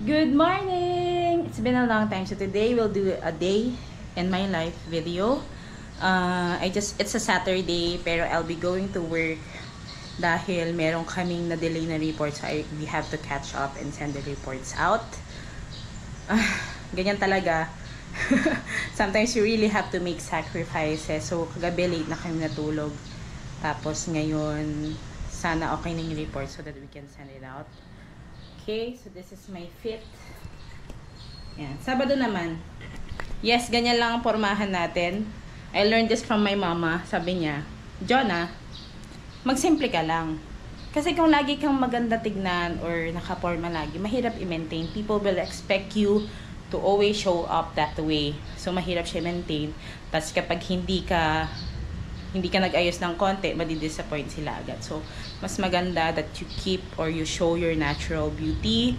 Good morning! It's been a long time, so today we'll do a day in my life video. It's a Saturday, pero I'll be going to work dahil meron kaming na-delay na reports, so we have to catch up and send the reports out. Ganyan talaga. Sometimes you really have to make sacrifices. So kagabi late na kami natulog. Tapos ngayon, sana okay na yung report so that we can send it out. Okay, so this is my fit. Yan. Sabado naman. Yes, ganyan lang ang pormahan natin. I learned this from my mama. Sabi niya, Jonah, magsimple ka lang. Kasi kung lagi kang maganda tignan or nakaporma lagi, mahirap i-maintain. People will expect you to always show up that way. So, mahirap siya i-maintain. Tapos kapag hindi ka nag-ayos ng konti, madi-disappoint sila agad. So, mas maganda that you keep or you show your natural beauty.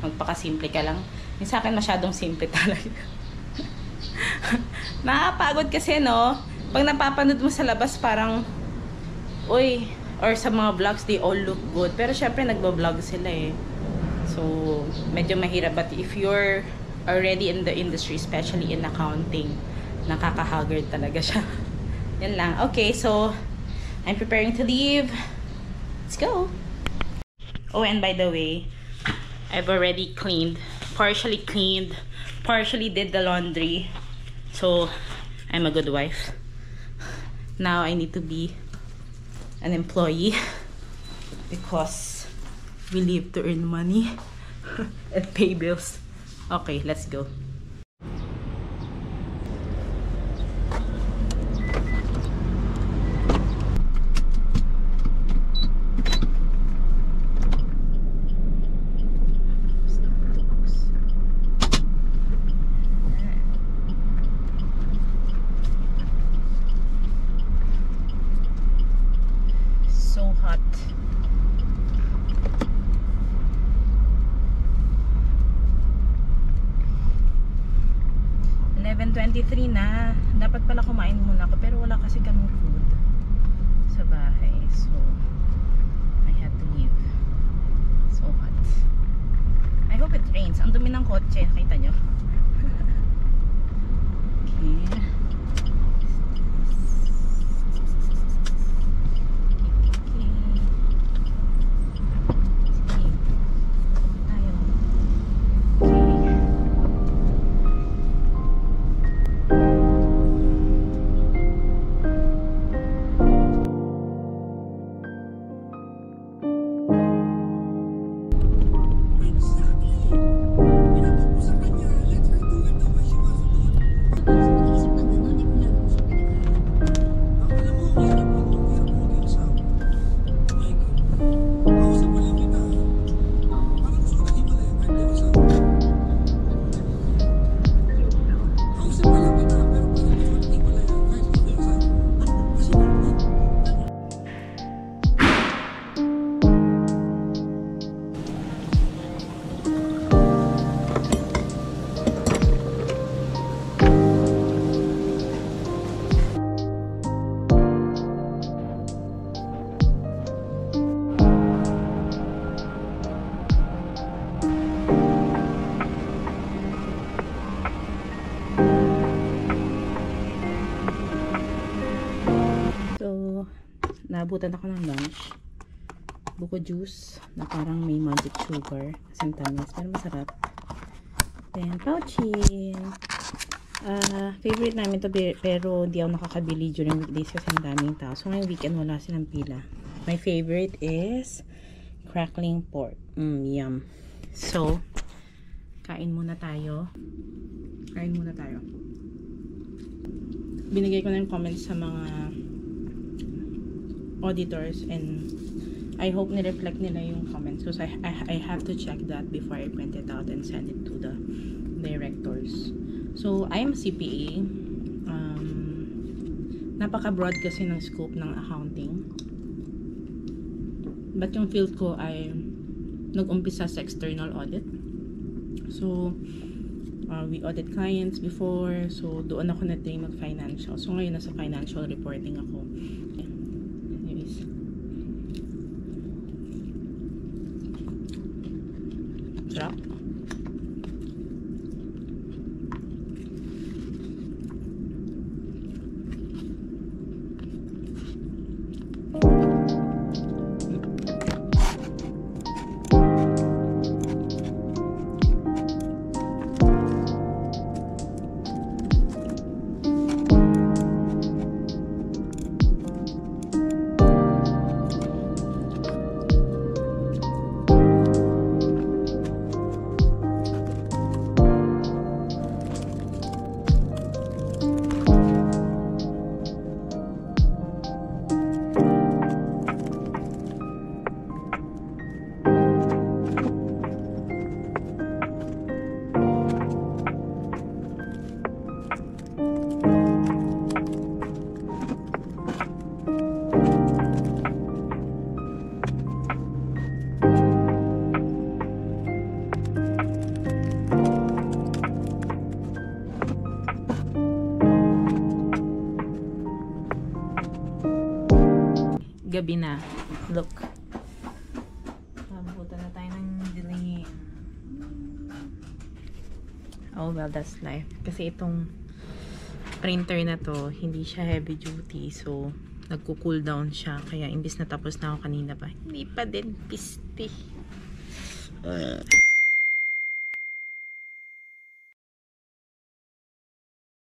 Magpakasimple ka lang. Yung sa akin, masyadong simple talaga. Nakakapagod kasi, no? Pag napapanood mo sa labas, parang, uy, or sa mga vlogs, they all look good. Pero syempre, nagbo-vlog sila eh. So, medyo mahirap. But if you're already in the industry, especially in accounting, nakaka-haggard talaga siya. Yan lang. Okay, so, I'm preparing to leave. Let's go! Oh, and by the way, I've already partially did the laundry. So, I'm a good wife. Now, I need to be an employee because we live to earn money and pay bills. Okay, let's go. So hot. $11:23 na. Dapat pala kumain muna ako pero wala kasi kaming food sa bahay. So, I had to leave. So hot. I hope it rains. Ang dumi ng kotse. Nakita nyo? Okay. Naabutan ako ng lunch. Buko juice na parang may magic sugar. Kasing tamis. Pero masarap. Then, pouchin. Favorite namin to pero di ako nakakabili during weekdays kasi ang daming tao. So, ngayong weekend wala silang pila. My favorite is crackling pork. Yum. So, kain muna tayo. Binigay ko na yung comments sa mga auditors and I hope ni-reflect nila yung comments because I have to check that before I print it out and send it to the directors. So, I'm a CPA. Napaka-broad kasi ng scope ng accounting. But yung field ko ay nag-umpisa sa external audit. So, we audit clients before. So, doon ako na-train mag-financial. So, ngayon nasa financial reporting ako. Sarap. Gabi na. Look. Nabutan na tayo ng dilim. Oh well, that's life. Kasi itong printer na to, hindi siya heavy duty. So, nagko-cool down siya. Kaya, imbis na tapos na ako kanina pa, hindi pa din piste.